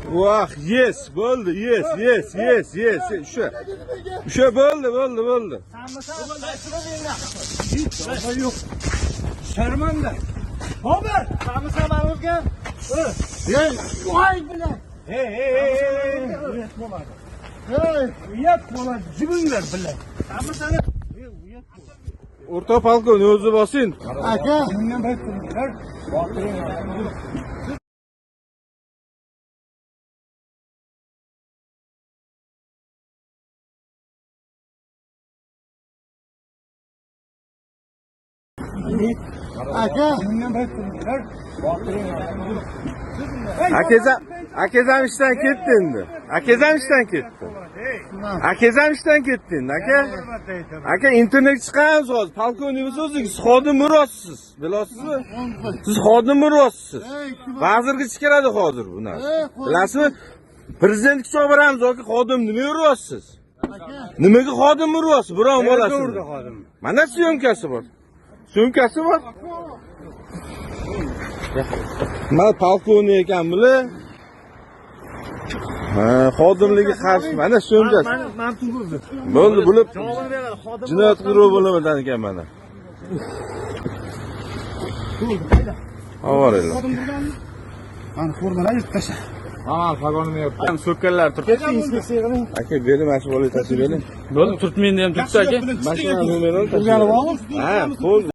Vah, yes, bo'ldi, yes. O'sha bo'ldi. Yo'q. Sharmanda. Ho'p, qamisa o'rgan. Voy bilan. Uyat bo'ladi. Uyat bo'ladi. Jibinglar bilan. Qamisani O'rta polkovnik o'zi bosin. aka, mendan bir turiblar. aka, mendan bir turiblar. Akazam ishdan ketdi endi. Akazam ishdan ketdi endi, aka. Aka internet chiqamiz hozir. Polkovnik so'zingiz, siz xodim rossiz. Bilasizmi? Siz xodim rossiz. Vazirga chiqaradi hozir buni. Bilasizmi? Prezidentga chop beramiz yoki xodim nima rossiz? Nimaga xodim rossiz? Biron bolasi. Mana syomkasi bor. Mana polkovnik ekan bular. Xodimligi qarshi. Mana syomkasi. Men turibdi. Bo'ldi, bo'lib. Jinoyat guruhi bo'limidan ekan mana. Avoranglar. Mana formalar yutqasha. Vagonini yopdi. Ham so'kkanlar turibdi. Inspeksiyaga Aka, bering mashg'ulot tasib bering. Bo'ldi, turtmaydi ham turibdi aka. Mashina nomerini turgani bormi? Ha, qo'l